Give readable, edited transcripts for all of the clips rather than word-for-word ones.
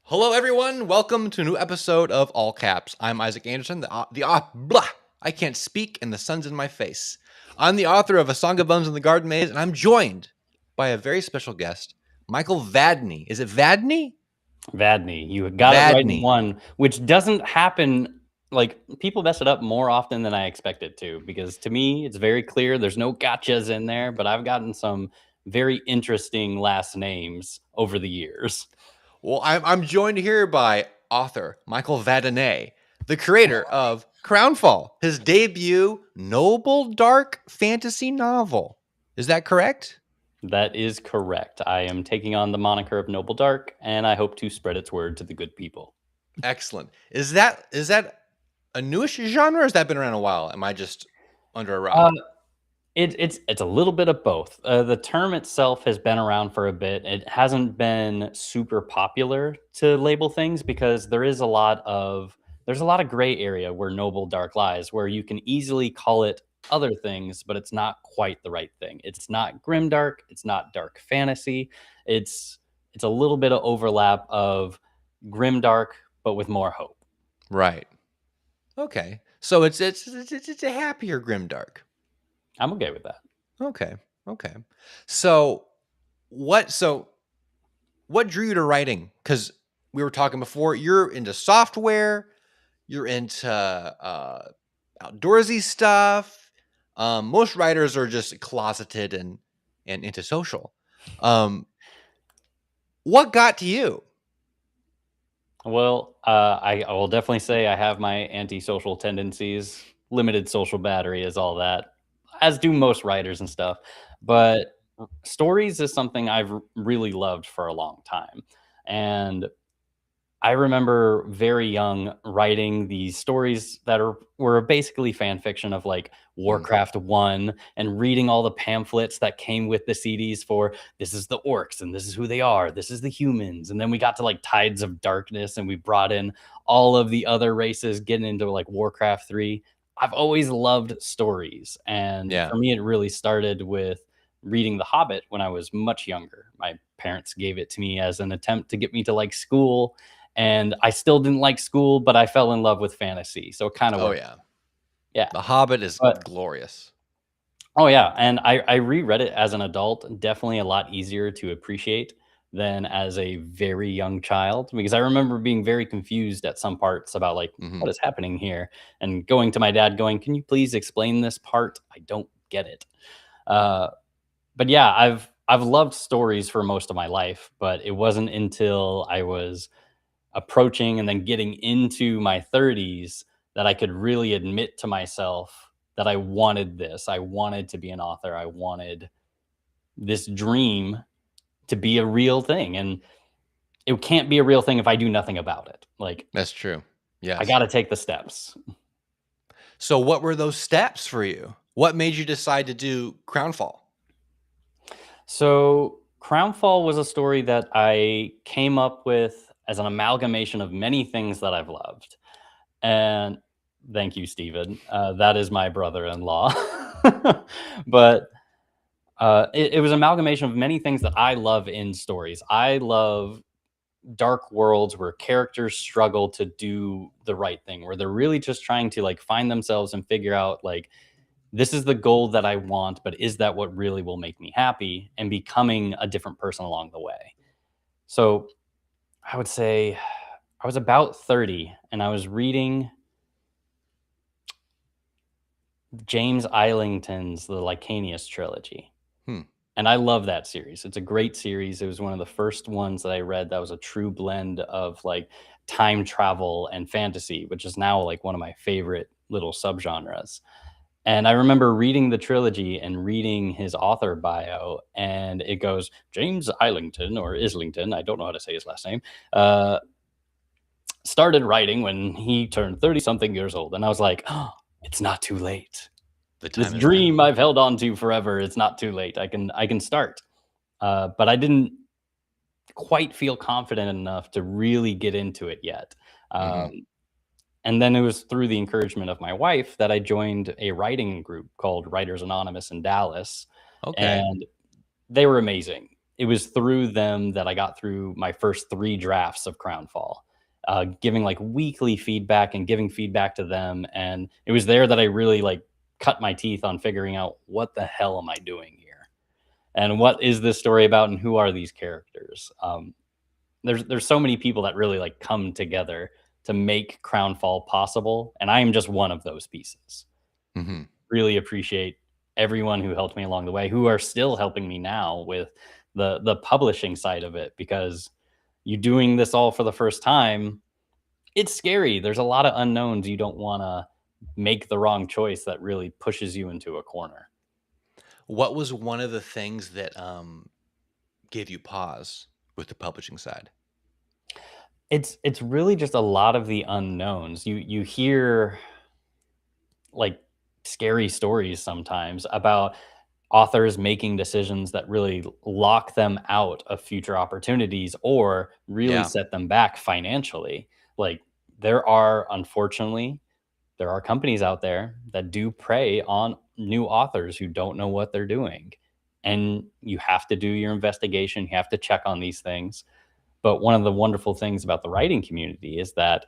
Hello, everyone. Welcome to a new episode of All Caps. I'm Isaac Anderson. I can't speak, and the sun's in my face. I'm the author of A Song of Bones in the Garden Maze, and I'm joined by a very special guest, Michael Vadney. Is it Vadney? Vadney. You got it right in Vadney. one, which doesn't happen. Like, people mess it up more often than I expect it to, because to me, it's very clear. There's no gotchas in there, but I've gotten some very interesting last names over the years. Well, I'm joined here by author Michael Vadney, the creator of CROWNFALL, his debut nobledark fantasy novel. Is that correct? That is correct. I am taking on the moniker of nobledark, and I hope to spread its word to the good people. Excellent. Is that a newish genre, or has that been around a while? Am I just under a rock? It's a little bit of both. The term itself has been around for a bit. It hasn't been super popular to label things because there's a lot of gray area where noble dark lies, where you can easily call it other things, but it's not quite the right thing. It's not grimdark. It's not dark fantasy. It's a little bit of overlap of grimdark, but with more hope. Right. Okay. So it's a happier grimdark. I'm okay with that. Okay. So what drew you to writing? Because we were talking before, you're into software, you're into outdoorsy stuff. Most writers are just closeted and into social. What got to you? Well, I will definitely say I have my antisocial tendencies. Limited social battery is all that, as do most writers and stuff. But stories is something I've really loved for a long time. And I remember very young writing these stories that were basically fan fiction of like Warcraft 1 and reading all the pamphlets that came with the CDs for this is the orcs and this is who they are, this is the humans. And then we got to like Tides of Darkness and we brought in all of the other races getting into like Warcraft 3. I've always loved stories. And Yeah. for me, it really started with reading The Hobbit when I was much younger. My parents gave it to me as an attempt to get me to like school. And I still didn't like school, but I fell in love with fantasy. So it kind of worked. Yeah. Yeah. The Hobbit is But glorious. oh yeah. And I reread it as an adult, definitely a lot easier to appreciate than as a very young child, because I remember being very confused at some parts about like what is happening here, and going to my dad going, can you please explain this part? I don't get it. But yeah, I've loved stories for most of my life, but it wasn't until I was approaching and then getting into my 30s that I could really admit to myself that I wanted this. I wanted to be an author. I wanted this dream to be a real thing. And it can't be a real thing if I do nothing about it. Like, That's true. Yes. I got to take the steps. So what were those steps for you? What made you decide to do CROWNFALL? So, CROWNFALL was a story that I came up with as an amalgamation of many things that I've loved. And thank you, Stephen. That is my brother-in-law. But it was an amalgamation of many things that I love in stories. I love dark worlds where characters struggle to do the right thing, where they're really just trying to like find themselves and figure out like, this is the goal that I want, but is that what really will make me happy, and becoming a different person along the way. So I would say I was about 30 and I was reading James Islington's The Licanius trilogy. And I love that series. It's a great series. It was one of the first ones that I read that was a true blend of like time travel and fantasy, which is now like one of my favorite little subgenres. And I remember reading the trilogy and reading his author bio, and it goes, James Islington, or Islington, I don't know how to say his last name, started writing when he turned 30-something years old. And I was like, oh, it's not too late. This dream I've held on to forever, it's not too late. I can start. But I didn't quite feel confident enough to really get into it yet. And then it was through the encouragement of my wife that I joined a writing group called Writers Anonymous in Dallas. Okay. And they were amazing. it was through them that I got through my first 3 drafts of CROWNFALL, giving like weekly feedback and giving feedback to them. And it was there that I really like cut my teeth on figuring out what the hell am I doing here? And what is this story about? And who are these characters? There's so many people that really like come together to make CROWNFALL possible. And I am just one of those pieces. Mm-hmm. Really appreciate everyone who helped me along the way, who are still helping me now with the publishing side of it, because you doing this all for the first time, it's scary. There's a lot of unknowns. You don't want to make the wrong choice that really pushes you into a corner. What was one of the things that gave you pause with the publishing side? It's really just a lot of the unknowns. You hear like scary stories sometimes about authors making decisions that really lock them out of future opportunities or really Yeah. set them back financially. Like unfortunately, there are companies out there that do prey on new authors who don't know what they're doing. And you have to do your investigation, you have to check on these things. But one of the wonderful things about the writing community is that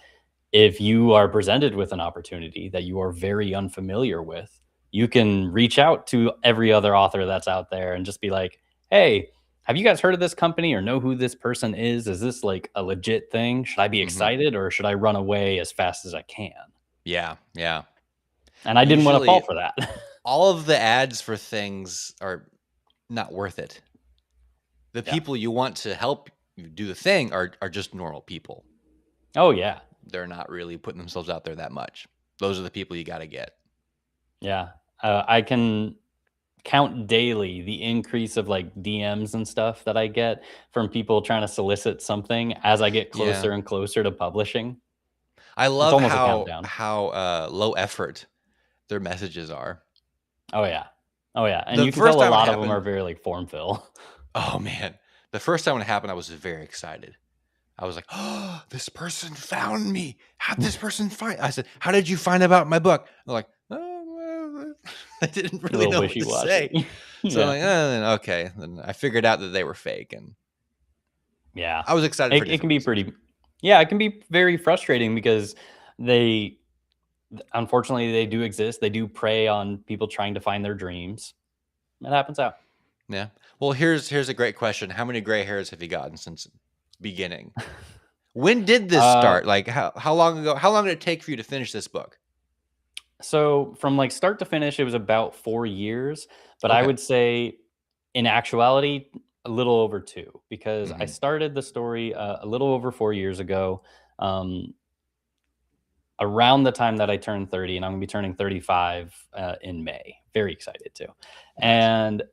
if you are presented with an opportunity that you are very unfamiliar with, you can reach out to every other author that's out there and just be like, hey, have you guys heard of this company or know who this person is? Is this like a legit thing? Should I be Mm-hmm. excited or should I run away as fast as I can? Yeah. Yeah. And I didn't want to fall Usually, for that. all of the ads for things are not worth it. The Yeah. people you want to help you do the thing are just normal people. Oh, yeah. They're not really putting themselves out there that much. Those are the people you got to get. Yeah. I can count daily the increase of like DMs and stuff that I get from people trying to solicit something as I get Yeah. closer and closer to publishing. I It's love almost a how countdown. low effort their messages are. Oh, yeah. Oh, yeah. And The you can first tell a time it lot of them are happened, very like form fill. oh man, the first time it happened, I was very excited. I was like, "Oh, this person found me. How did this person find?" I said, "How did you find about my book?" They're like, "Oh, well," I didn't A really little know what to say. wishy-washy. So I'm Yeah. like, okay. Then I figured out that they were fake, and Yeah. I was excited for It can different be reasons. pretty yeah, it can be very frustrating because they unfortunately, they do exist. They do prey on people trying to find their dreams. It happens out. Yeah. Well, here's a great question. How many gray hairs have you gotten since beginning? When did this Uh, start? Like how long ago? How long did it take for you to finish this book? so from like start to finish, it was about 4 years, but I Okay. would say in actuality, a little over 2 because I Hmm. started the story a little over 4 years ago. Um, around the time that I turned 30, and I'm gonna be turning 35 in May. Very excited too. Nice. And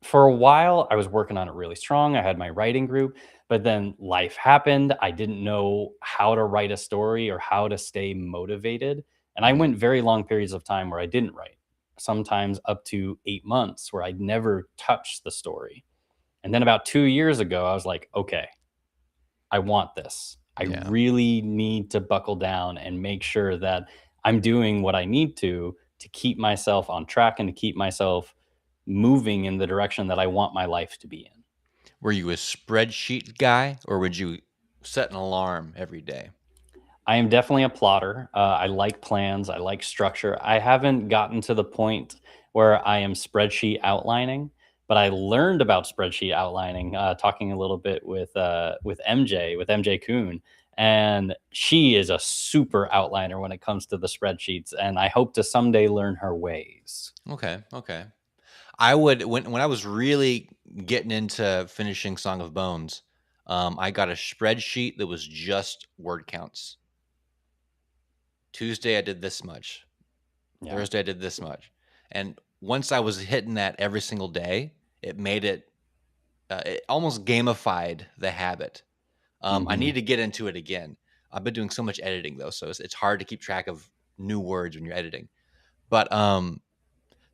for a while, I was working on it really strong. I had my writing group, but then life happened. I didn't know how to write a story or how to stay motivated. And I Hmm. went very long periods of time where I didn't write, sometimes up to 8 months where I'd never touched the story. And then about 2 years ago, I was like, okay, I want this. I Yeah. really need to buckle down and make sure that I'm doing what I need to keep myself on track and to keep myself moving in the direction that I want my life to be in. Were you a spreadsheet guy, or would you set an alarm every day? I am definitely a plotter. I like plans. I like structure. I haven't gotten to the point where I am spreadsheet outlining, but I learned about spreadsheet outlining talking a little bit with MJ Kuhn, and she is a super outliner when it comes to the spreadsheets. And I hope to someday learn her ways. Okay. Okay. I would when I was really getting into finishing Song of Bones, I got a spreadsheet that was just word counts. Tuesday I did this much. Yeah. Thursday I did this much. And once I was hitting that every single day, it made it almost gamified the habit. I Hmm. need to get into it again. I've been doing so much editing though, so it's hard to keep track of new words when you're editing. But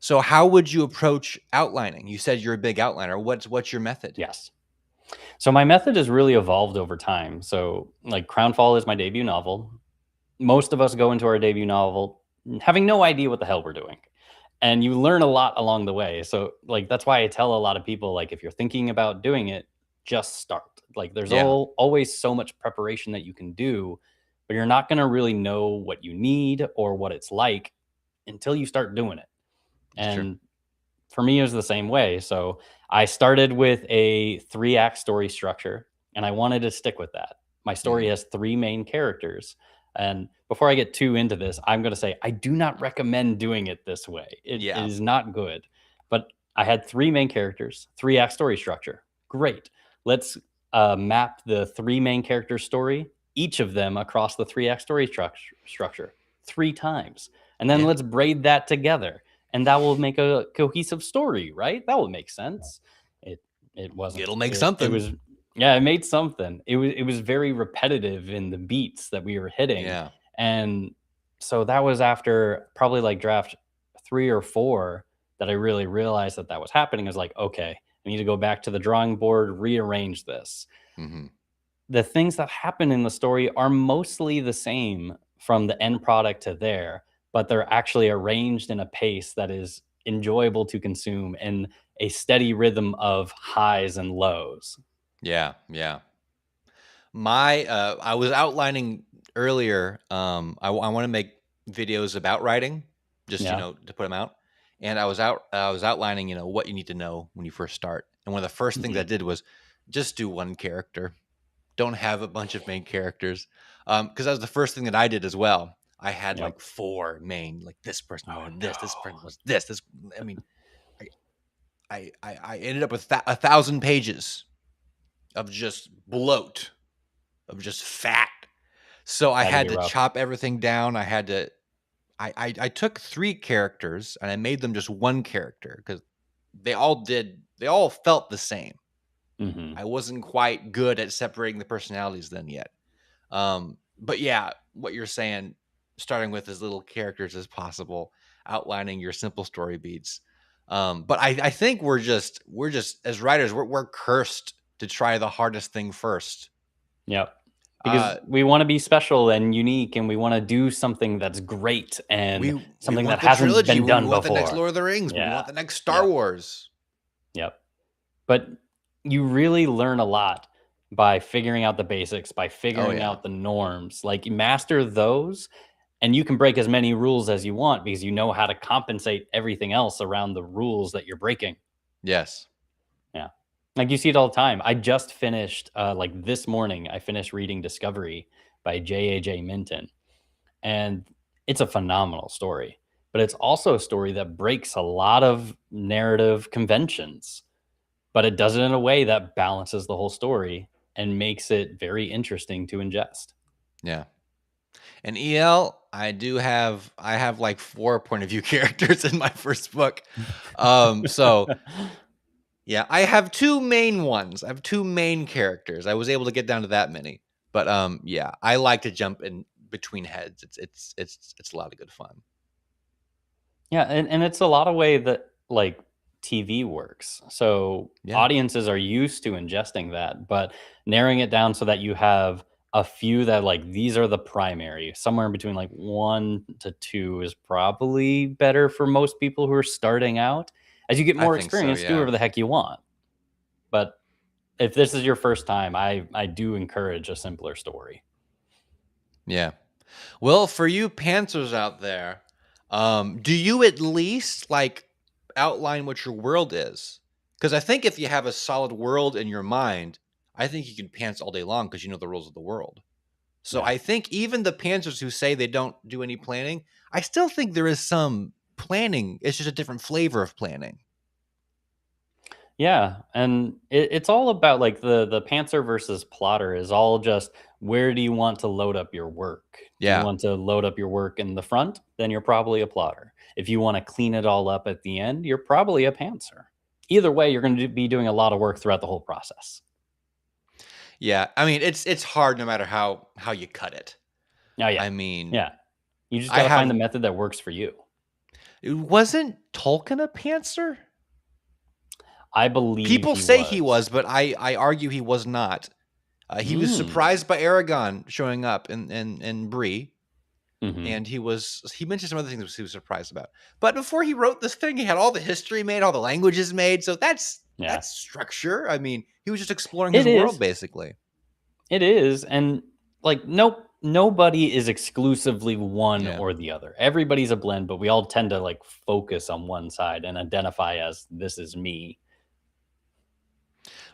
so how would you approach outlining? You said you're a big outliner. What's your method? Yes. So my method has really evolved over time. So like Crownfall is my debut novel. Most of us go into our debut novel having no idea what the hell we're doing. and you learn a lot along the way. So like that's why I tell a lot of people, like, if you're thinking about doing it, just start. Like there's Yeah, always so much preparation that you can do, but you're not going to really know what you need or what it's like until you start doing it. it's true. And for me, it was the same way. So I started with a 3-act story structure, and I wanted to stick with that. My story Mhm. has 3 main characters. And before I get too into this, I'm going to say I do not recommend doing it this way. It Yeah, is not good. But I had 3 main characters, 3-act story structure. Great. Let's map the 3 main characters' story, each of them across the 3-act story structure 3 times. And then yeah. let's braid that together, and that will make a cohesive story, right? That will make sense. It wasn't. It'll make It something. was, yeah, it made something. It was very repetitive in the beats that we were hitting. Yeah. And so that was after probably like draft 3 or 4 that I really realized that that was happening. I was like, okay, I need to go back to the drawing board, rearrange this. Hmm. The things that happen in the story are mostly the same from the end product to there, but they're actually arranged in a pace that is enjoyable to consume and a steady rhythm of highs and lows. Yeah, yeah. I was outlining earlier. I want to make videos about writing, just Yeah. to put them out. And I was outlining, what you need to know when you first start. And one of the first things I Mhm. did was just do one character. Don't have a bunch of main characters, because that was the first thing that I did as well. I had Yep. like 4 main, like this person Oh wanted no. this person was this. This, I mean, I I ended up with 1,000 pages of just bloat, of just fat. So I Had to had be to rough. chop everything down. I had to I took 3 characters and I made them just 1 character because they all felt the same. Mhm. I wasn't quite good at separating the personalities then yet. But yeah, what you're saying, starting with as little characters as possible, outlining your simple story beats. But I think we're just as writers, we're cursed to try the hardest thing first. Yep. Because Uh, we want to be special and unique, and we want to do something that's great and we something that want the hasn't trilogy. been We done want the next before. Lord of the Rings. We Yeah. want the next Star Yep. Wars. Yep. But you really learn a lot by figuring out the basics, by Oh figuring yeah, out the norms. Like you master those, and you can break as many rules as you want because you know how to compensate everything else around the rules that you're breaking. yes, Yeah. Like you see it all the time. I just finished, like this morning, I finished reading Discovery by J.A.J. Minton. And it's a phenomenal story, but it's also a story that breaks a lot of narrative conventions, but it does it in a way that balances the whole story and makes it very interesting to ingest. yeah. And EL, I have like 4 point of view characters in my first book. So yeah, I have 2 main ones. I have 2 main characters. I was able to get down to that many. But yeah, I like to jump in between heads. It's a lot of good fun. Yeah, and it's a lot of way that like TV works. So Yeah. audiences are used to ingesting that, but narrowing it down so that you have a few that like these are the primary, somewhere in between like 1 to 2 is probably better for most people who are starting out. As you get I more think so, experience, do yeah. whatever the heck you want. But if this is your first time, I do encourage a simpler story. Yeah. Well, for you pantsers out there, do you at least like outline what your world is? Because I think if you have a solid world in your mind, I think you can pants all day long because you know the rules of the world. So Yeah. I think even the pantsers who say they don't do any planning, I still think there is some planning. It's just a different flavor of planning. Yeah, and it's all about like the pantser versus plotter is all just where do you want to load up your work? Do you Yeah, want to load up your work in the front? Then you're probably a plotter. If you want to clean it all up at the end, you're probably a pantser. Either way, you're going to be doing a lot of work throughout the whole process. yeah. I mean, it's hard no matter how you cut it. Oh yeah, I mean, yeah. You just I got to find the have. method that works for you. Wasn't Tolkien a pantser? I believe People he say he was. was, but I argue he was not. He was Mm, surprised by Aragon showing up in Bree, And he mentioned some other things he was surprised about. But before he wrote this thing, he had all the history made, all the languages made. So that's structure. I mean, he was just exploring his world, basically. It is. And like, nobody is exclusively one or the other. Everybody's a blend, but we all tend to like focus on one side and identify as this is me.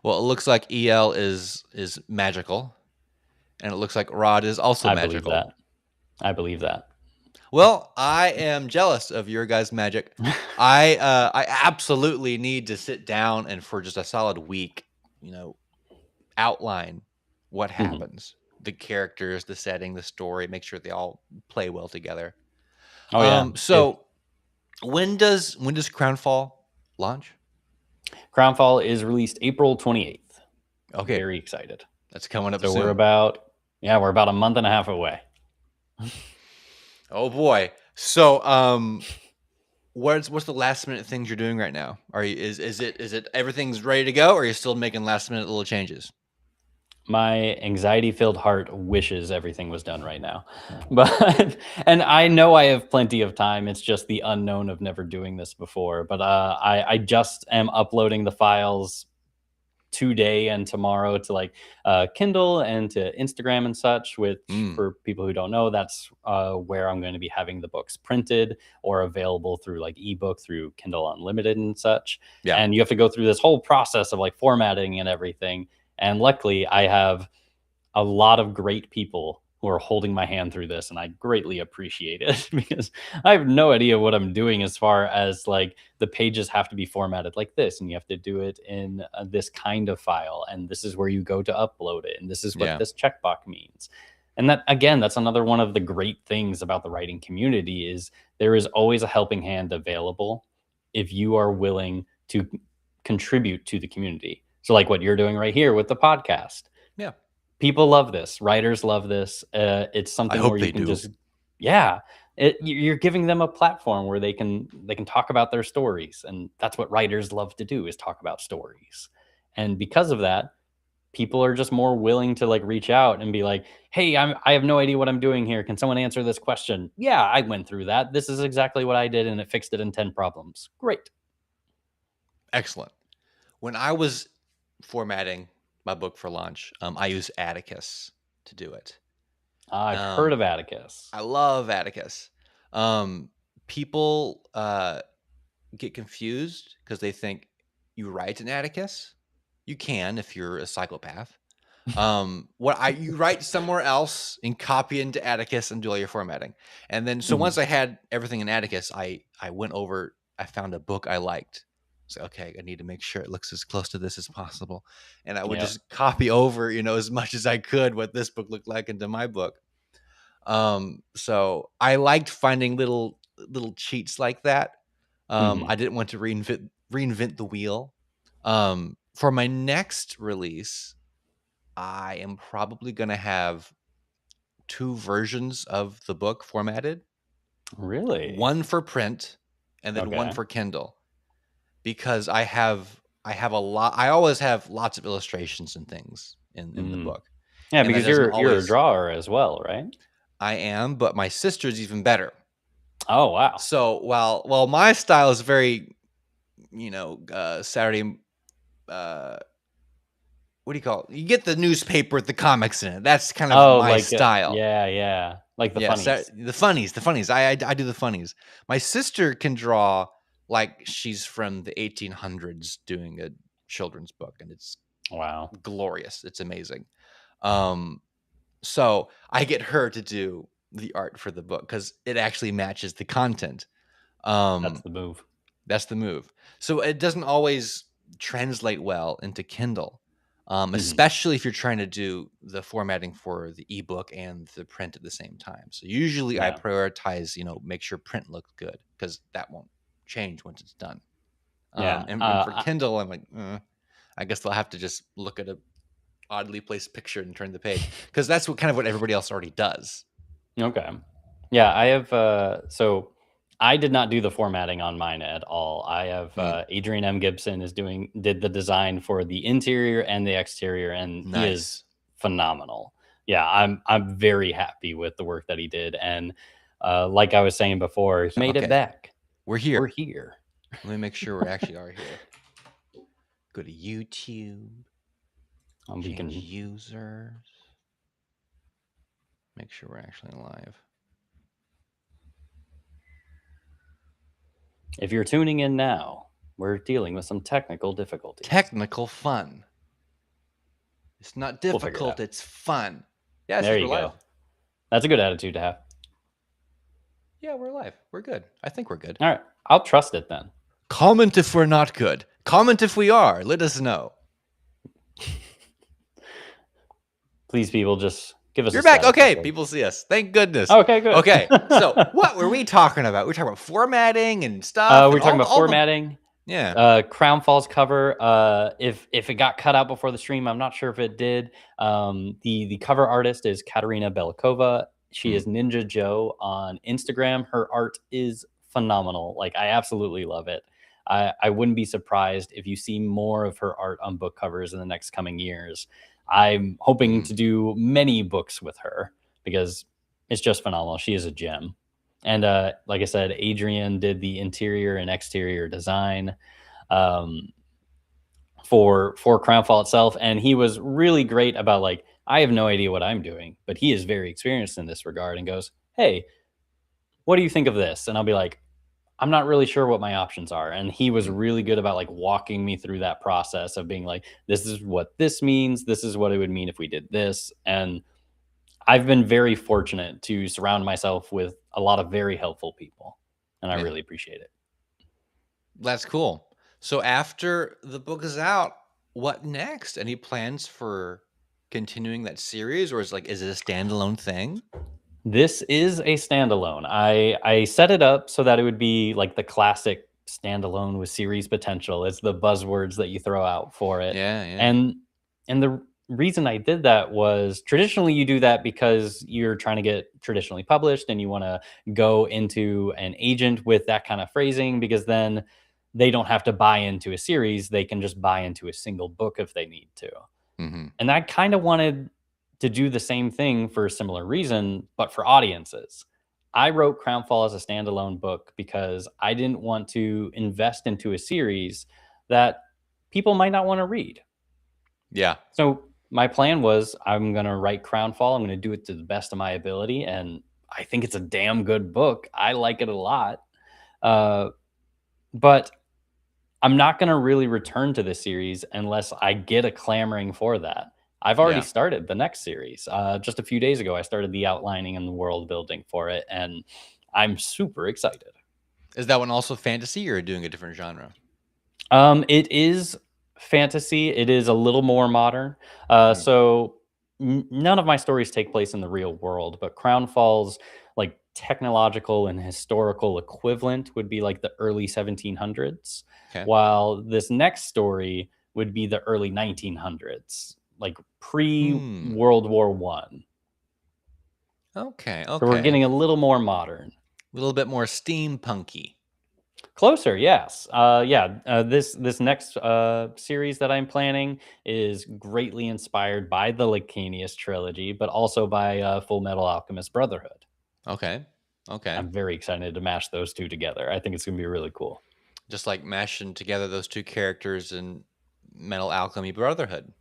Well, it looks like EL is magical, and it looks like Rod is also magical. I believe that. Well, I am jealous of your guys' magic. I absolutely need to sit down and for just a solid week, outline what happens, the characters, the setting, the story, make sure they all play well together. Oh yeah. So when does CROWNFALL launch? CROWNFALL is released April 28th. Okay. Very excited. That's coming up soon. So we're about a month and a half away. Oh boy. So what's the last minute things you're doing right now? Is it everything's ready to go, or are you still making last minute little changes? My anxiety-filled heart wishes everything was done right now. But and I know I have plenty of time. It's just the unknown of never doing this before. But I just am uploading the files today and tomorrow to like Kindle and to Instagram and such, which for people who don't know, that's where I'm going to be having the books printed or available through like ebook through Kindle Unlimited and such. Yeah. And you have to go through this whole process of like formatting and everything. And luckily I have a lot of great people who are holding my hand through this, and I greatly appreciate it because I have no idea what I'm doing as far as like the pages have to be formatted like this, and you have to do it in this kind of file, and this is where you go to upload it, and this is what this checkbox means. And that, again, that's another one of the great things about the writing community is there is always a helping hand available if you are willing to contribute to the community. So like what you're doing right here with the podcast. Yeah. People love this. Writers love this. It's something where you can just, you're giving them a platform where they can talk about their stories. And that's what writers love to do, is talk about stories. And because of that, people are just more willing to like reach out and be like, hey, I have no idea what I'm doing here. Can someone answer this question? Yeah, I went through that. This is exactly what I did, and it fixed it in 10 problems. Great. Excellent. When I was formatting my book for launch, I use Atticus to do it. I've heard of Atticus. I love Atticus. People get confused because they think you write in Atticus. You can if you're a psychopath. You write somewhere else and copy into Atticus and do all your formatting. And then once I had everything in Atticus, I went over, I found a book I liked. So, okay, I need to make sure it looks as close to this as possible. And I would just copy over, as much as I could what this book looked like into my book. So I liked finding little cheats like that. I didn't want to reinvent the wheel. For my next release, I am probably going to have 2 versions of the book formatted. Really? One for print and then one for Kindle. Because I have a lot. I always have lots of illustrations and things in the book. Yeah, and because you're a drawer as well, right? I am, but my sister's even better. Oh wow! So while my style is very, Saturday. What do you call it? You get the newspaper with the comics in it. That's kind of my style. Yeah. Like the funnies. The funnies. I do the funnies. My sister can draw like she's from the 1800s doing a children's book, and it's glorious. It's amazing. So I get her to do the art for the book because it actually matches the content. That's the move. So it doesn't always translate well into Kindle, especially if you're trying to do the formatting for the ebook and the print at the same time. So usually I prioritize, make sure print looks good because that won't change once it's done. And for Kindle, I'm like, I guess they'll have to just look at a oddly placed picture and turn the page because that's what everybody else already does. Okay. Yeah, I have. So I did not do the formatting on mine at all. I have Adrian M. Gibson did the design for the interior and the exterior, and he is phenomenal. yeah, I'm very happy with the work that he did, and like I was saying before, he made it Okay, back. we're here. We're here. Let me make sure we actually are here. Go to YouTube, We change can. users, make sure we're actually live. If you're tuning in now, we're dealing with some technical difficulties. Technical fun. It's not We'll figure it difficult, out. it's fun. Yeah, There we're you live. go. That's a good attitude to have. Yeah, we're live. We're good. I think we're good. All right. I'll trust it then. Comment if we're not good. Comment if we are. Let us know. Please, people, just give us You're a back. status Okay, update. people see us. Thank goodness. Okay, good. Okay, so what were we talking about? We're talking about formatting and stuff. We're talking about formatting. Yeah. CROWNFALL's cover. If it got cut out before the stream, I'm not sure if it did. The cover artist is Katerina Belikova. She is Ninja Joe on Instagram. Her art is phenomenal. Like, I absolutely love it. I wouldn't be surprised if you see more of her art on book covers in the next coming years. I'm hoping to do many books with her because it's just phenomenal. She is a gem. And like I said, Adrian did the interior and exterior design for CROWNFALL itself, and he was really great about, like, I have no idea what I'm doing, but he is very experienced in this regard and goes, hey, what do you think of this? And I'll be like, I'm not really sure what my options are. And he was really good about, like, walking me through that process of being like, this is what this means. This is what it would mean if we did this. And I've been very fortunate to surround myself with a lot of very helpful people, and I really appreciate it. That's cool. So after the book is out, what next? Any plans for continuing that series, or is it a standalone thing? This is a standalone. I set it up so that it would be like the classic standalone with series potential. It's the buzzwords that you throw out for it. Yeah. And the reason I did that was traditionally you do that because you're trying to get traditionally published and you want to go into an agent with that kind of phrasing, because then they don't have to buy into a series. They can just buy into a single book if they need to. And I kind of wanted to do the same thing for a similar reason, but for audiences. I wrote CROWNFALL as a standalone book because I didn't want to invest into a series that people might not want to read. Yeah. So my plan was, I'm going to write CROWNFALL. I'm going to do it to the best of my ability. And I think it's a damn good book. I like it a lot. But I'm not going to really return to the series unless I get a clamoring for that. I've already started the next series. Just a few days ago, I started the outlining and the world building for it, and I'm super excited. Is that one also fantasy, or doing a different genre? It is fantasy. It is a little more modern. So none of my stories take place in the real world, but CROWNFALL's like technological and historical equivalent would be like the early 1700s, while this next story would be the early 1900s, like pre-World War One. Okay. So we're getting a little more modern. A little bit more steampunky. Closer, yes. This next series that I'm planning is greatly inspired by the Licanius trilogy, but also by Full Metal Alchemist Brotherhood. Okay. I'm very excited to mash those two together. I think it's going to be really cool. Just like mashing together those two characters in Metal Alchemy Brotherhood.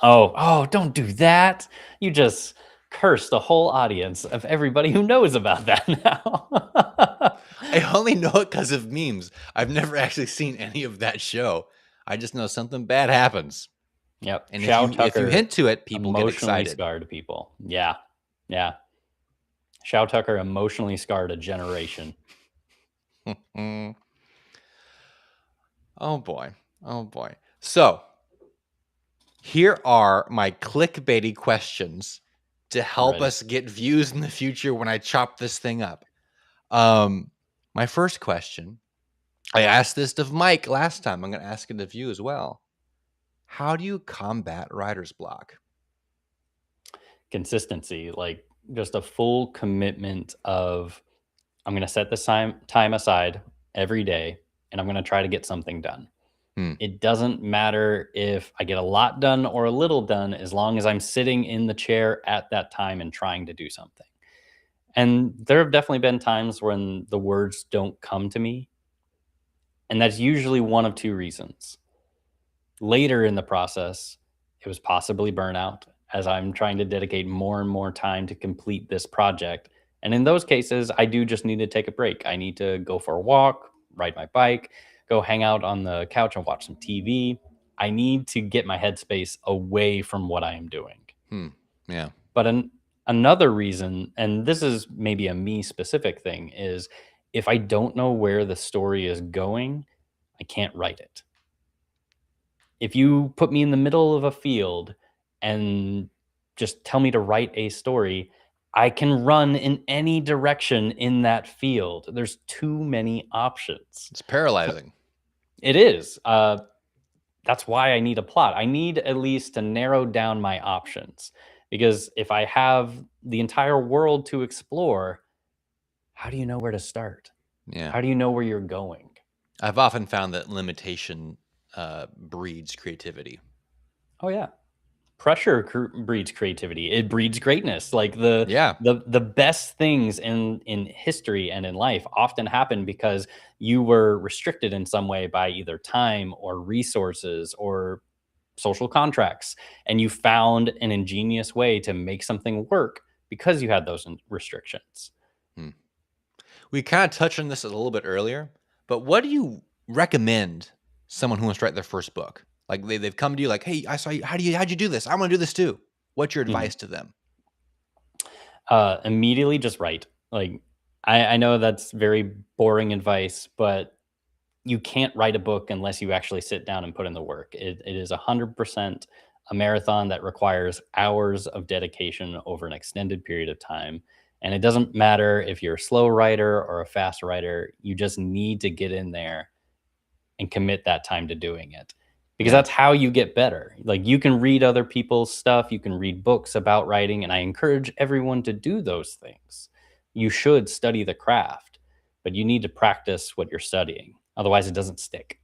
Oh, don't do that. You just cursed the whole audience of everybody who knows about that now. I only know it because of memes. I've never actually seen any of that show. I just know something bad happens. Yep. And if you hint to it, people get excited. Emotionally scarred people. Yeah. Shao Tucker emotionally scarred a generation. Oh boy. So here are my clickbaity questions to help us get views in the future when I chop this thing up. My first question, I asked this of Mike last time. I'm going to ask it of you as well. How do you combat writer's block? Consistency, like just a full commitment of, I'm going to set this time aside every day, and I'm going to try to get something done. It doesn't matter if I get a lot done or a little done, as long as I'm sitting in the chair at that time and trying to do something. And there have definitely been times when the words don't come to me. And that's usually one of two reasons. Later in the process, it was possibly burnout, as I'm trying to dedicate more and more time to complete this project. And in those cases, I do just need to take a break. I need to go for a walk, ride my bike, go hang out on the couch and watch some TV. I need to get my headspace away from what I am doing. Yeah. But another reason, and this is maybe a me specific thing, is if I don't know where the story is going, I can't write it. If you put me in the middle of a field and just tell me to write a story, I can run in any direction in that field. There's too many options. It's paralyzing. It is. That's why I need a plot. I need at least to narrow down my options, because if I have the entire world to explore, how do you know where to start? Yeah. How do you know where you're going? I've often found that limitation breeds creativity. Oh yeah. Pressure breeds creativity. It breeds greatness. Like the best things in history and in life often happen because you were restricted in some way by either time or resources or social contracts, and you found an ingenious way to make something work because you had those restrictions. We kind of touched on this a little bit earlier, but what do you recommend someone who wants to write their first book? Like they've come to you like, hey, I saw you. How'd you do this? I want to do this too. What's your advice to them? Immediately just write. Like I know that's very boring advice, but you can't write a book unless you actually sit down and put in the work. It is 100% a marathon that requires hours of dedication over an extended period of time. And it doesn't matter if you're a slow writer or a fast writer, you just need to get in there and commit that time to doing it. Because that's how you get better. Like you can read other people's stuff, you can read books about writing, and I encourage everyone to do those things. You should study the craft, but you need to practice what you're studying. Otherwise it doesn't stick.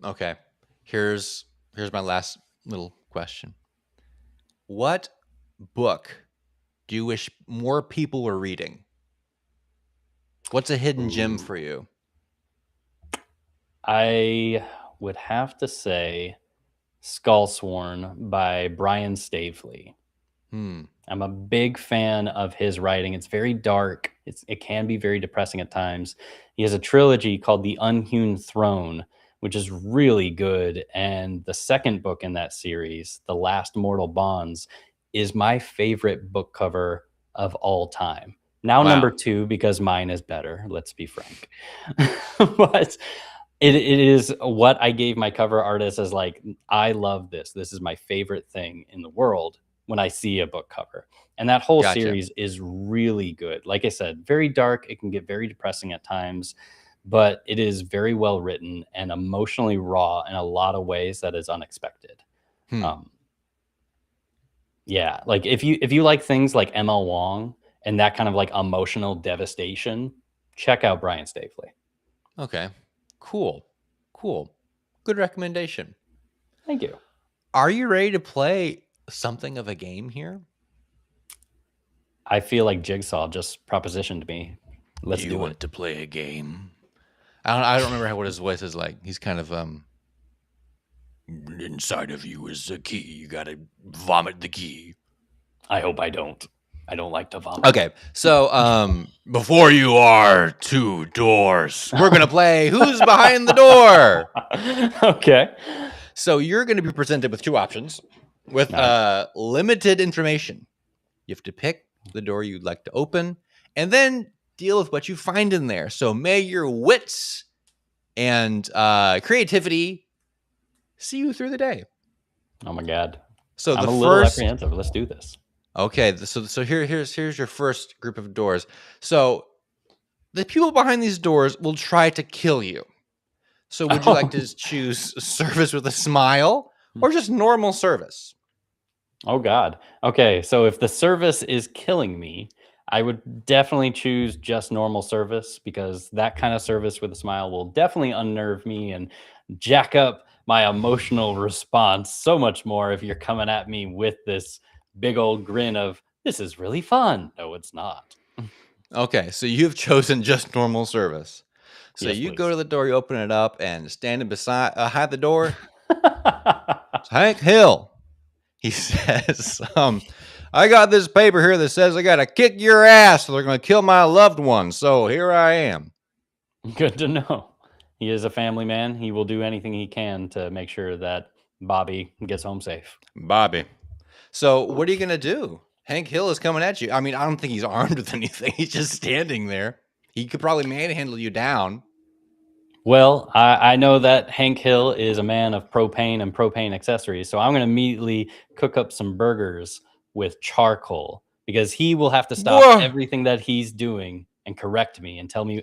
Okay. Here's my last little question. What book do you wish more people were reading? What's a hidden gem for you? I would have to say Skullsworn by Brian Staveley. I'm a big fan of his writing. It's very dark. It can be very depressing at times. He has a trilogy called The Unhewn Throne, which is really good. And the second book in that series, The Last Mortal Bonds, is my favorite book cover of all time. Now, number 2, because mine is better. Let's be frank. But it is what I gave my cover artist as like, I love this. This is my favorite thing in the world when I see a book cover. And that whole series is really good. Like I said, very dark. It can get very depressing at times, but it is very well written and emotionally raw in a lot of ways that is unexpected. Yeah, like if you like things like ML Wong and that kind of like emotional devastation, check out Brian Staveley. Okay. Cool. Good recommendation. Thank you. Are you ready to play something of a game here? I feel like Jigsaw just propositioned me. Let's do it. You want to play a game? I don't remember what his voice is like. He's kind of inside of you is a key. You gotta vomit the key. I hope I don't. I don't like to vomit. Okay, so before you are 2 doors, we're gonna play Who's Behind the Door. Okay. So you're gonna be presented with 2 options with limited information. You have to pick the door you'd like to open, and then deal with what you find in there. So may your wits and creativity see you through the day. Oh my God. So I'm the a little first apprehensive. Let's do this. Okay, so here's your first group of doors. So the people behind these doors will try to kill you. So would you like to choose service with a smile or just normal service? Oh God. Okay, so if the service is killing me, I would definitely choose just normal service because that kind of service with a smile will definitely unnerve me and jack up my emotional response so much more if you're coming at me with this big old grin of, this is really fun. No, it's not. Okay, so you've chosen just normal service. So Yes, you go please. to the door, you open it up, and standing behind the door, it's Hank Hill. He says, I got this paper here that says I got to kick your ass or they're going to kill my loved one. So here I am. Good to know. He is a family man. He will do anything he can to make sure that Bobby gets home safe. Bobby. So what are you going to do? Hank Hill is coming at you. I mean, I don't think he's armed with anything. He's just standing there. He could probably manhandle you down. Well, I know that Hank Hill is a man of propane and propane accessories, so I'm going to immediately cook up some burgers with charcoal because he will have to stop Whoa. everything that he's doing and correct me and tell me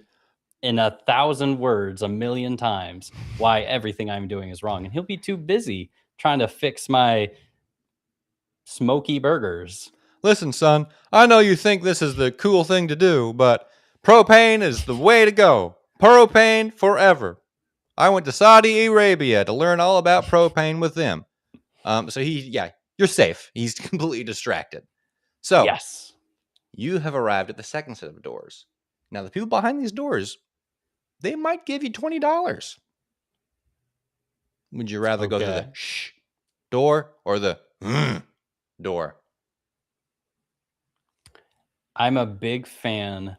in 1,000 words, 1,000,000 times, why everything I'm doing is wrong. And he'll be too busy trying to fix my smoky burgers. Listen, son, I know you think this is the cool thing to do, but propane is the way to go. Propane forever. I went to Saudi Arabia to learn all about propane with them. So you're safe. He's completely distracted. So Yes. you have arrived at the second set of doors. Now, the people behind these doors, they might give you $20. Would you rather go through the shh door or the door? I'm a big fan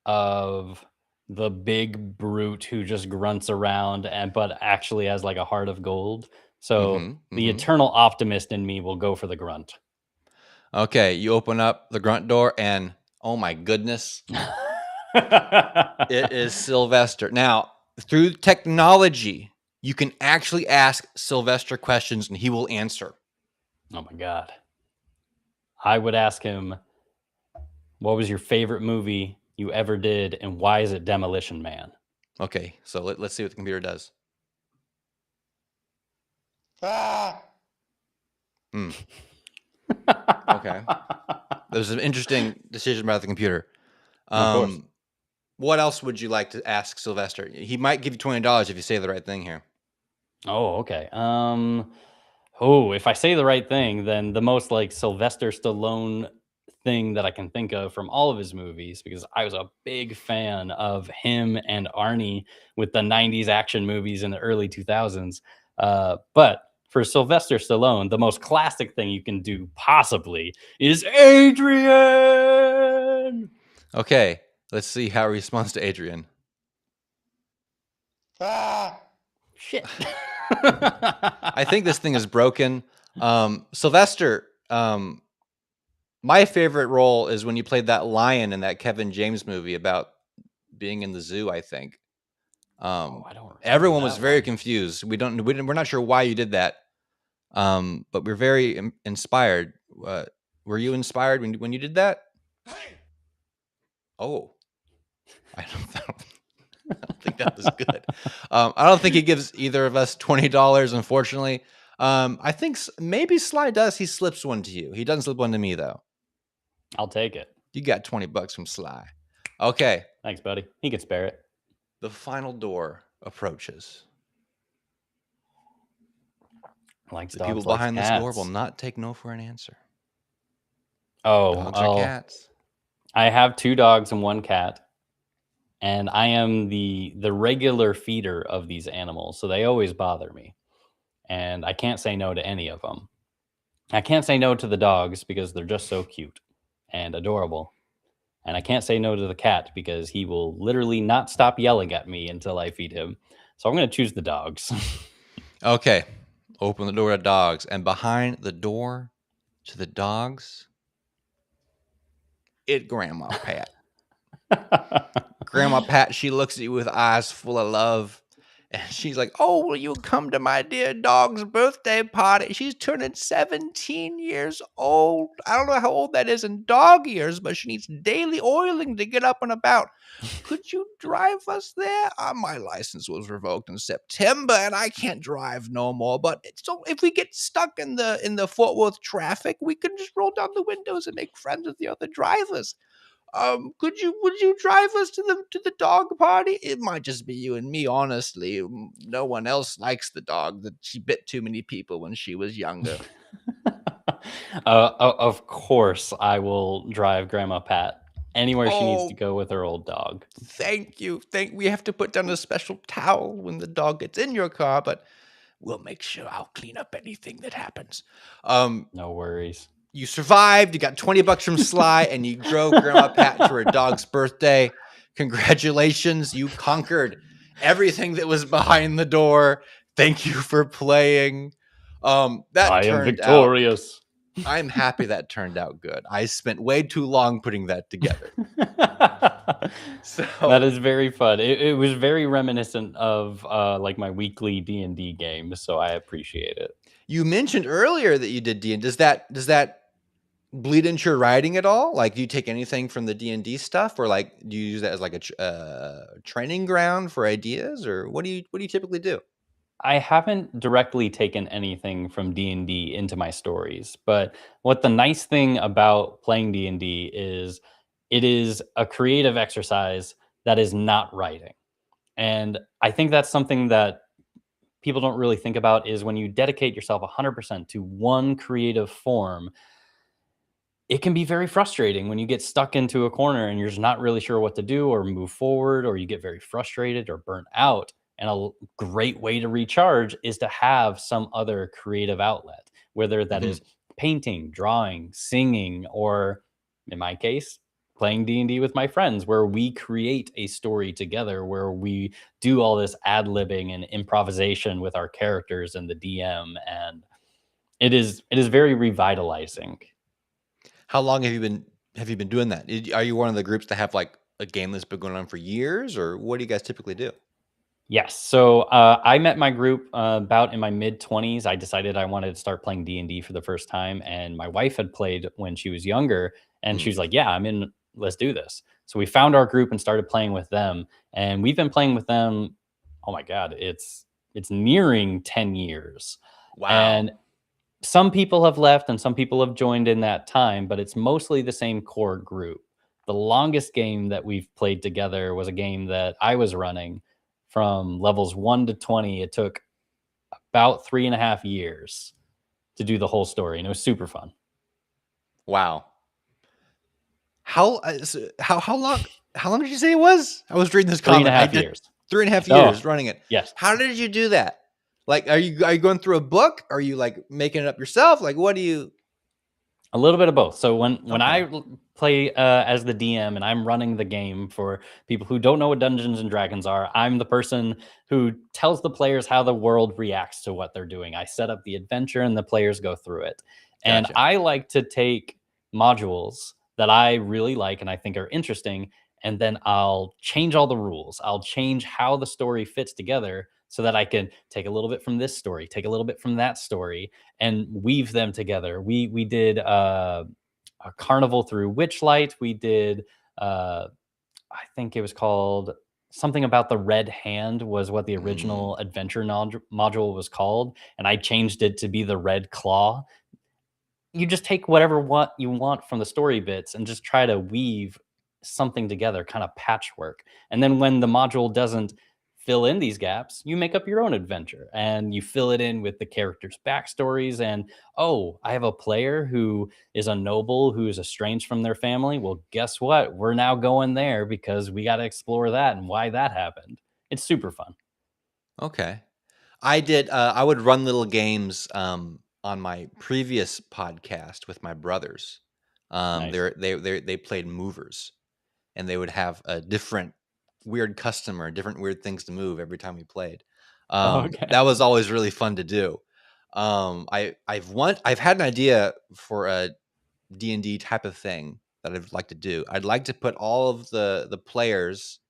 of the big brute who just grunts around but actually has like a heart of gold. So the eternal optimist in me will go for the grunt. Okay, you open up the grunt door and oh my goodness, it is Sylvester. Now, through technology, you can actually ask Sylvester questions and he will answer. Oh my God. I would ask him, what was your favorite movie you ever did and why is it Demolition Man? Okay, so let's see what the computer does. Okay. There's an interesting decision about the computer. Of course. What else would you like to ask Sylvester? He might give you $20 if you say the right thing here. Oh, okay. If I say the right thing, then the most like Sylvester Stallone thing that I can think of from all of his movies, because I was a big fan of him and Arnie with the 90s action movies in the early 2000s. But for Sylvester Stallone, the most classic thing you can do possibly is Adrian. Okay, let's see how he responds to Adrian. Shit. I think this thing is broken. Sylvester, my favorite role is when you played that lion in that Kevin James movie about being in the zoo, I think. I don't everyone was very confused. We're not sure why you did that. But we're very inspired. Were you inspired when you did that? Oh, I don't think that was good. I don't think he gives either of us $20, unfortunately. I think maybe Sly does. He slips one to you. He doesn't slip one to me, though. I'll take it. You got $20 from Sly. Okay. Thanks, buddy. He can spare it. The final door approaches. Likes the dogs, people likes behind cats. this door will not take no for an answer. Dogs or cats. I have 2 dogs and 1 cat. And I am the regular feeder of these animals, so they always bother me. And I can't say no to any of them. I can't say no to the dogs because they're just so cute and adorable. And I can't say no to the cat because he will literally not stop yelling at me until I feed him. So I'm going to choose the dogs. Okay. Open the door to dogs. And behind the door to the dogs, Grandma Pat. Grandma Pat, she looks at you with eyes full of love. And she's like, oh, will you come to my dear dog's birthday party? She's turning 17 years old. I don't know how old that is in dog years, but she needs daily oiling to get up and about. Could you drive us there? My license was revoked in September, and I can't drive no more. But so if we get stuck in the Fort Worth traffic, we can just roll down the windows and make friends with the other drivers. would you drive us to the dog party? It might just be you and me, honestly. No one else likes the dog. That she bit too many people when she was younger. Of course, I will drive Grandma Pat anywhere she needs to Oh, go with her old dog. thank you. We have to put down a special towel when the dog gets in your car, but we'll make sure I'll clean up anything that happens. No worries. You survived. You got $20 from Sly, and you drove Grandma Pat to her dog's birthday. Congratulations. You conquered everything that was behind the door. Thank you for playing. That I am turned victorious. out. I'm happy that turned out good. I spent way too long putting that together. So That is very fun. It was very reminiscent of like my weekly D&D game, so I appreciate it. you mentioned earlier that you did D&D. Does that bleed into your writing at all? Like, do you take anything from the D&D stuff, or like do you use that as like a training ground for ideas, or what do you typically do? I haven't directly taken anything from D&D into my stories, but what the nice thing about playing D&D is it is a creative exercise that is not writing. And I think that's something that people don't really think about is when you dedicate yourself 100% to one creative form, it can be very frustrating when you get stuck into a corner and you're just not really sure what to do or move forward, or you get very frustrated or burnt out. And great way to recharge is to have some other creative outlet, whether that Mhm. is painting, drawing, singing, or in my case, playing D&D with my friends, where we create a story together, where we do all this ad-libbing and improvisation with our characters and the DM. And it is very revitalizing. How long have you been doing that? Are you one of the groups that have like a game that's been going on for years, or what do you guys typically do? Yes. So I met my group about in my mid 20s. I decided I wanted to start playing D&D for the first time, and my wife had played when she was younger, and she Mm. was like, "Yeah, I'm in. Let's do this." So we found our group and started playing with them, and we've been playing with them. Oh my God, it's nearing 10 years, Wow. and some people have left and some people have joined in that time, but it's mostly the same core group. The longest game that we've played together was a game that I was running from levels 1 to 20. It took about 3.5 years to do the whole story, and it was super fun. Wow. How long did you say it was? I was reading this Three and a comment. I half did years. 3.5 Oh, years running it. yes. How did you do that? Like, are you going through a book? Are you like making it up yourself? Like, what do you? A little bit of both. So when Okay, play as the DM and I'm running the game for people who don't know what Dungeons and Dragons are, I'm the person who tells the players how the world reacts to what they're doing. I set up the adventure and the players go through it. And gotcha. I like to take modules that I really like and I think are interesting, and then I'll change all the rules. I'll change how the story fits together so that I can take a little bit from this story, take a little bit from that story, and weave them together. We did a carnival through Witchlight. We did I think it was called something about the red hand was what the Mm, original adventure module was called, and I changed it to be the red claw. You just take whatever what you want from the story bits and just try to weave something together, kind of patchwork. And then when the module doesn't fill in these gaps, you make up your own adventure and you fill it in with the characters' backstories. And oh, I have a player who is a noble who is estranged from their family. Well, guess what? We're now going there because we got to explore that and why that happened. It's super fun. okay. I did. I would run little games on my previous podcast with my brothers. Nice. They played movers, and they would have a different weird customer, different weird things to move every time we played. Okay. That was always really fun to do. I've had an idea for a D&D type of thing that I'd like to do. I'd like to put all of the players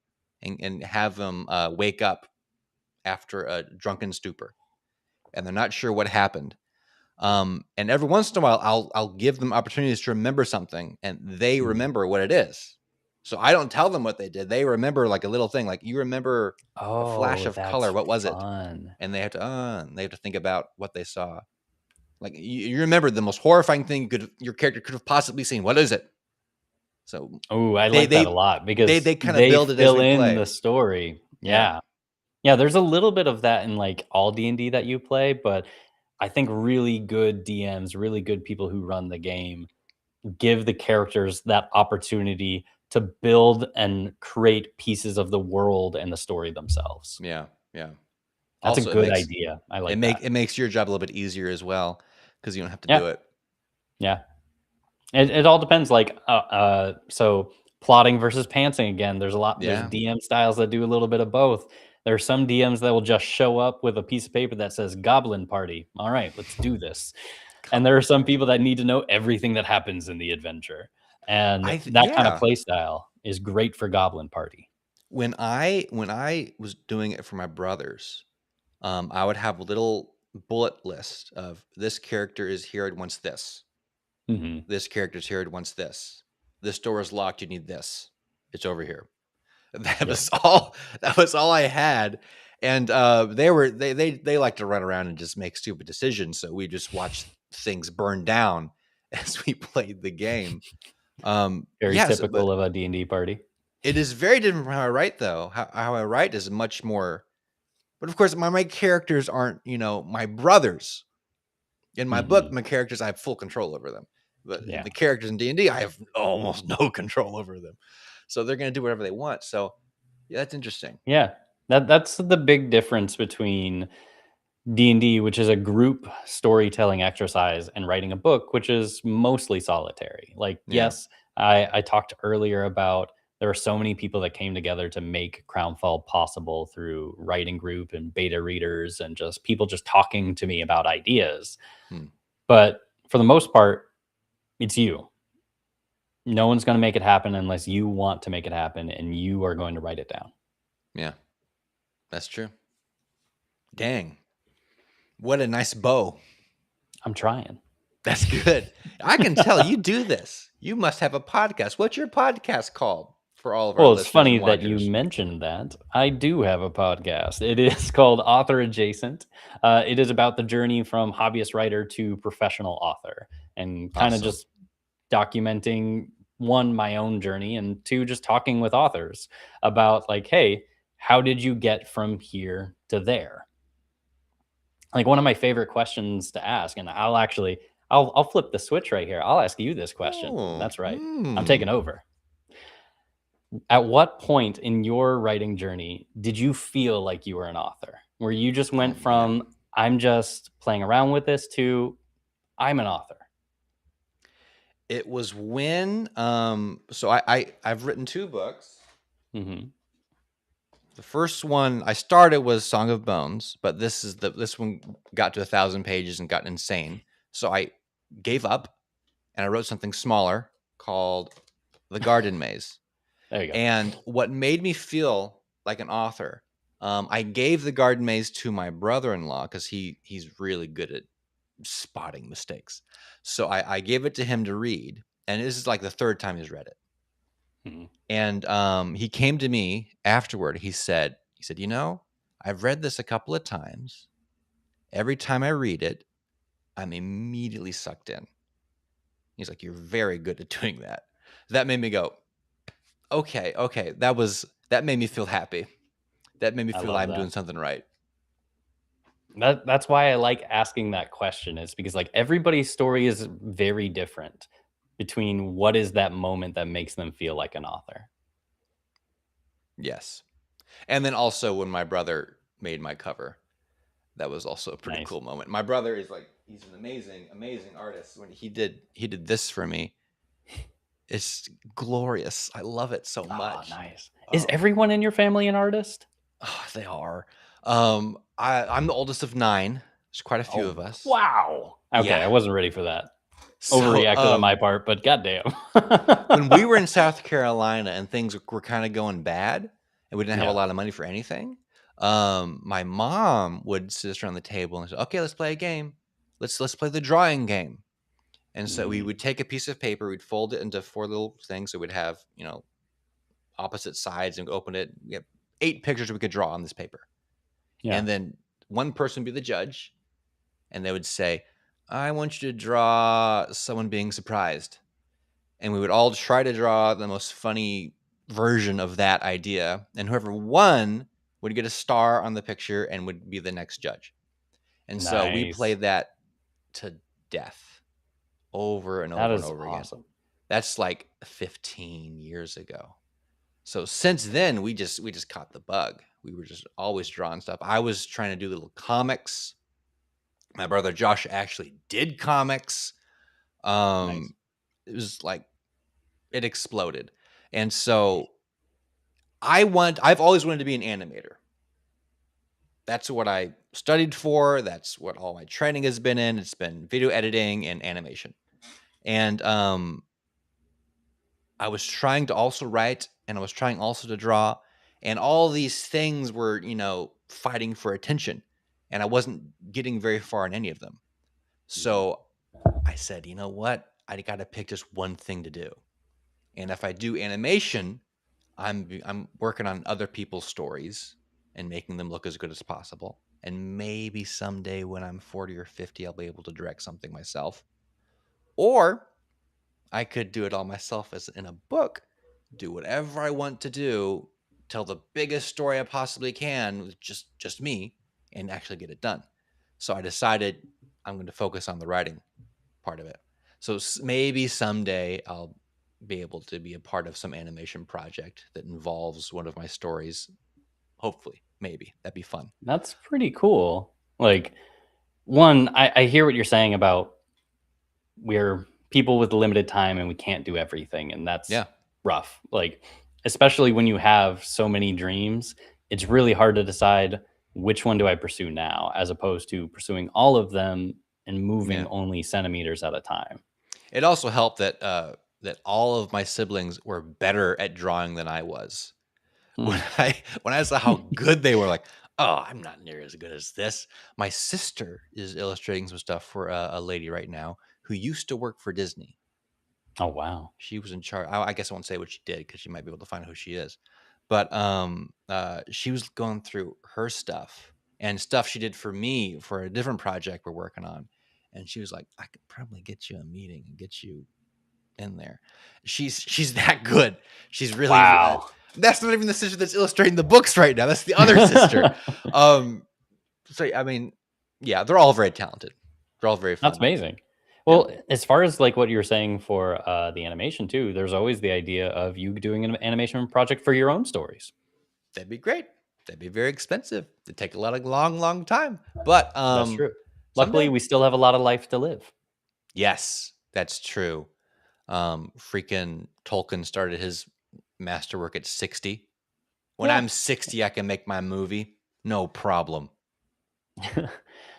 and have them wake up after a drunken stupor, and they're not sure what happened. And every once in a while, I'll give them opportunities to remember something, and they Hmm. remember what it is. So I don't tell them what they did. They remember like a little thing, like you remember a flash Oh, of color. that's What was it? fun. And they have to think about what they saw. Like you remember the most horrifying thing your character could have possibly seen. What is it? So Oh, I they like that a they lot they because they kind of they build it as fill we in play. the story. Yeah. Yeah. Yeah, there's a little bit of that in like all D&D that you play, but I think really good DMs, really good people who run the game give the characters that opportunity to build and create pieces of the world and the story themselves. Yeah. Yeah. That's a Also, good idea. I like that. it makes your job a little bit easier as well because you don't have to Yeah. do it. Yeah. It all depends. Like, so plotting versus pantsing again. There's Yeah. DM styles that do a little bit of both. There are some DMs that will just show up with a piece of paper that says Goblin Party. All right, let's do this. And there are some people that need to know everything that happens in the adventure. And that kind of Yeah. play style is great for Goblin Party. When I was doing it for my brothers, I would have a little bullet list of this character is here and wants this. Hmm. This character's here and wants this. This door is locked. You need this. It's over here. That Yep. was all. That was all I had. And they like to run around and just make stupid decisions. So we just watched things burn down as we played the game. Very Yes, but typical of a D&D party. it is very different from how I write, though. How I write is much more. But of course, my characters aren't, my brothers. In my book, Hmm. my characters, I have full control over them. But Yeah. the characters in D&D, I have almost no control over them. So they're going to do whatever they want. So yeah, that's interesting. Yeah. That's the big difference between D&D, which is a group storytelling exercise, and writing a book, which is mostly solitary. Like, Yeah. yes, I talked earlier about there are so many people that came together to make CROWNFALL possible through writing group and beta readers and just people just talking to me about ideas. Hmm. But for the most part, it's you. No one's going to make it happen unless you want to make it happen and you are going to write it down. Yeah, that's true. Dang. What a nice bow. I'm trying. That's good. I can tell you do this. You must have a podcast. What's your podcast called for all of our Well, it's listeners funny and that you watchers? mentioned that. I do have a podcast. It is called AuthorAdjacent. It is about the journey from hobbyist writer to professional author and kind of Awesome. just documenting, one, my own journey, and two, just talking with authors about like, hey, how did you get from here to there? Like one of my favorite questions to ask, and I'll flip the switch right here. I'll ask you this question. Oh, That's right. I'm taking over. At what point in your writing journey did you feel like you were an author? Where you just Oh went man. from I'm just playing around with this to I'm an author? It was when so I've written 2 books. Hmm. The first one I started was Song of Bones, but this one got to 1,000 pages and got insane. So I gave up and I wrote something smaller called The Garden Maze. There you go. And what made me feel like an author, I gave The Garden Maze to my brother-in-law because he's really good at spotting mistakes. So I gave it to him to read, and this is like the 3rd time he's read it. Mhm. And he came to me afterward. He said, I've read this a couple of times. Every time I read it, I'm immediately sucked in. He's like, you're very good at doing that. That made me go, okay. That made me feel happy. That made me I feel love I'm that. doing something right. That's why I like asking that question, is because like everybody's story is very different between what is that moment that makes them feel like an author. Yes. And then also when my brother made my cover, that was also a pretty Nice. cool moment. My brother is like, he's an amazing artist. When he did this for me, it's glorious. I love it so Oh, much. nice. Is Oh, everyone in your family an artist? they are. I'm the oldest of 9. There's quite a few Oh, of us. wow. Okay, I Yeah. wasn't ready for that. So Overreacted on my part, but goddamn. when we were in South Carolina and things were kind of going bad and we didn't have a Yeah. lot of money for anything, my mom would sit us around the table and say, okay, let's play a game. Let's play the drawing game. And so we Mhm. would take a piece of paper, we'd fold it into 4 little things. So we'd have, opposite sides and open it. We have 8 pictures we could draw on this paper. Yeah. And then one person would be the judge. And they would say, I want you to draw someone being surprised. and we would all try to draw the most funny version of that idea, and whoever won would get a star on the picture and would be the next judge. And so we Nice. played that to death over and That over and is over again. awesome. That's like 15 years ago. So since then, we just caught the bug. We were just always drawing stuff. I was trying to do little comics. My brother Josh actually did comics. Nice. It was like it exploded. And so I've always wanted to be an animator. That's what I studied for. That's what all my training has been in. It's been video editing and animation. And I was trying to also write, and I was trying also to draw, and all these things were, fighting for attention, and I wasn't getting very far in any of them. So I said, you know what? I got to pick just one thing to do. And if I do animation, I'm working on other people's stories and making them look as good as possible. And maybe someday when I'm 40 or 50, I'll be able to direct something myself. Or I could do it all myself as in a book, do whatever I want to do, tell the biggest story I possibly can with just me, and actually get it done. So I decided I'm going to focus on the writing part of it. So maybe someday I'll be able to be a part of some animation project that involves one of my stories. Hopefully, maybe that'd be fun. That's pretty cool. Like, one, I hear what you're saying about we're people with limited time and we can't do everything, and that's rough. Like, especially when you have so many dreams, it's really hard to decide which one do I pursue now, as opposed to pursuing all of them and moving only centimeters at a time. It also helped that that all of my siblings were better at drawing than I was. When I saw how good they were, like, oh, I'm not near as good as this. My sister is illustrating some stuff for a lady right now who used to work for Disney. Oh, wow. She was in charge. I guess I won't say what she did because she might be able to find out who she is. But she was going through her stuff and stuff she did for me for a different project we're working on. And she was like, I could probably get you a meeting and get you in there. She's that good. She's really that's not even the sister that's illustrating the books right now. That's the other sister. So I mean, yeah, they're all very talented. They're all very fun. That's amazing. Well, as far as like what you were saying for the animation too, there's always the idea of you doing an animation project for your own stories. That'd be great. That'd be very expensive. It'd take a lot of long time. But that's true. Luckily, we still have a lot of life to live. Yes, that's true. Freaking Tolkien started his masterwork at 60. When I'm 60, I can make my movie. No problem.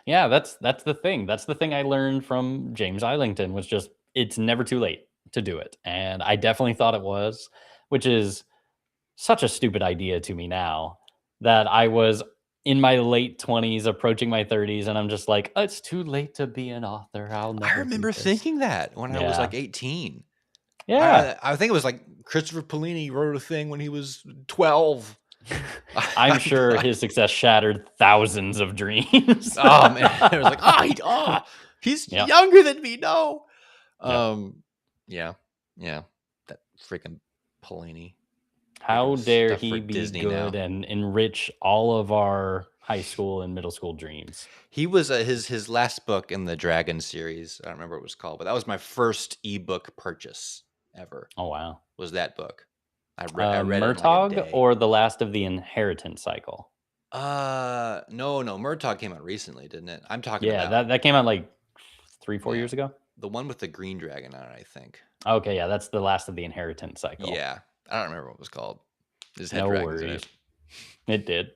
Yeah, that's the thing. That's the thing I learned from James Islington was just it's never too late to do it. And I definitely thought it was, which is such a stupid idea to me now that I was in my late 20s approaching my 30s and I'm just like, oh, it's too late to be an author. I'll never I remember thinking that when I was like 18. Yeah. I think it was like Christopher Paolini wrote a thing when he was 12. I'm sure his success shattered thousands of dreams. Oh man, it was like, he's younger than me. No, yeah, that freaking Paolini. How dare he be Disney good and enrich all of our high school and middle school dreams? He was his last book in the Dragon series. I don't remember what it was called, but that was my first ebook purchase ever. Oh wow, was that book? I read Murtaugh it in like a day. Or the Last of the Inheritance Cycle? No, Murtaugh came out recently, didn't it? I'm talking about that came out like 3-4 years ago. The one with the green dragon on it, I think. Okay, yeah, that's the Last of the Inheritance Cycle. Yeah, I don't remember what it was called. No worries. It did.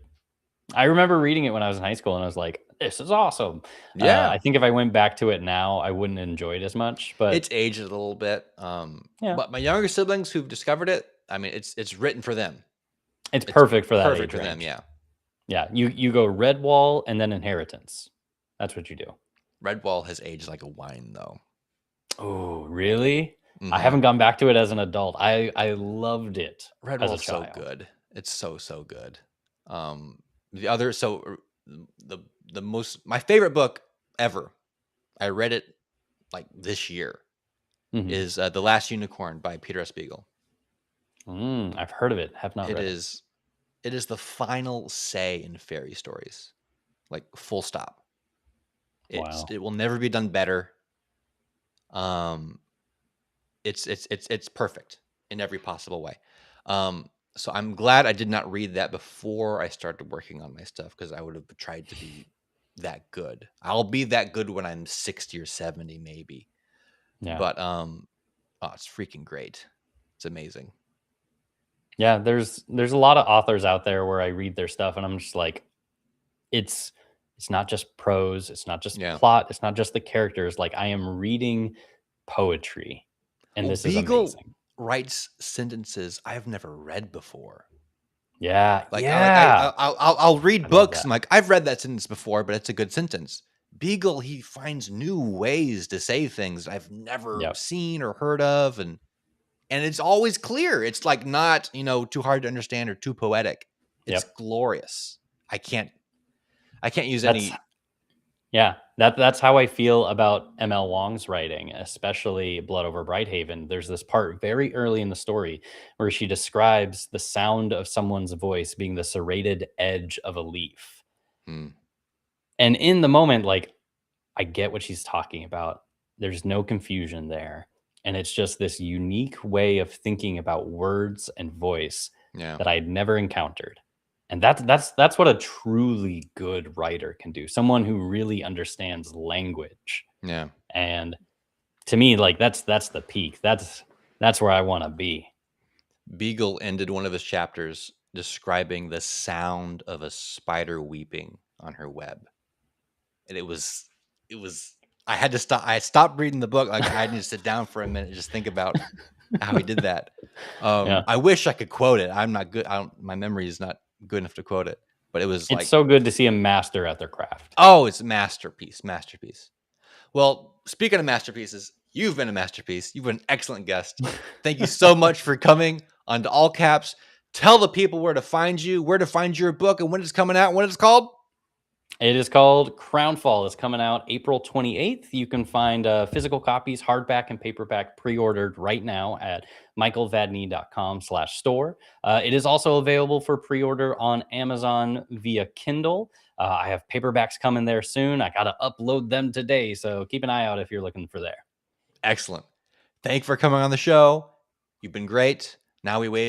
I remember reading it when I was in high school, and I was like, "This is awesome." Yeah, I think if I went back to it now, I wouldn't enjoy it as much. But it's aged a little bit. But my younger siblings who've discovered it, I mean, it's written for them. It's perfect for that. Perfect for them. Yeah. Yeah. You go Redwall and then Inheritance. That's what you do. Redwall has aged like a wine, though. Oh, really? Mm-hmm. I haven't gone back to it as an adult. I loved it. Redwall's so good. It's so good. The other, my favorite book ever. I read it like this year. is The Last Unicorn by Peter S. Beagle. I've heard of it. Have not read it. It is the final say in fairy stories, like full stop. It will never be done better. It's perfect in every possible way. So I'm glad I did not read that before I started working on my stuff, because I would have tried to be that good. I'll be that good when I'm 60 or 70, maybe. Yeah. But it's freaking great. It's amazing. Yeah, there's a lot of authors out there where I read their stuff and I'm just like, it's not just prose, it's not just plot, it's not just the characters. Like, I am reading poetry, and this is Beagle amazing. Writes sentences I've never read before. Yeah, I'll read books and like, I've read that sentence before, but it's a good sentence. Beagle, he finds new ways to say things I've never seen or heard of, and it's always clear. It's like not, too hard to understand or too poetic. It's glorious. I can't use any. Yeah, that's how I feel about M.L. Wong's writing, especially Blood Over Brighthaven. There's this part very early in the story where she describes the sound of someone's voice being the serrated edge of a leaf. And in the moment, like, I get what she's talking about. There's no confusion there. And it's just this unique way of thinking about words and voice that I'd never encountered. And that's what a truly good writer can do. Someone who really understands language. Yeah. And to me, like, that's the peak. That's where I want to be. Beagle ended one of his chapters describing the sound of a spider weeping on her web. And it was I had to stop. I stopped reading the book. Like, I had to sit down for a minute and just think about how he did that. I wish I could quote it. I'm not good. My memory is not good enough to quote it, but it's so good to see a master at their craft. Oh, it's a masterpiece. Well, speaking of masterpieces, you've been a masterpiece. You've been an excellent guest. Thank you so much for coming on to All Caps. Tell the people where to find you, where to find your book, and when it's coming out, and what it's called. It is called CROWNFALL. It's coming out April 28th. You can find physical copies, hardback and paperback, pre-ordered right now at michaelvadney.com/store. It is also available for pre-order on Amazon via Kindle. I have paperbacks coming there soon. I got to upload them today, so keep an eye out if you're looking for there. Excellent. Thank you for coming on the show. You've been great. Now we wave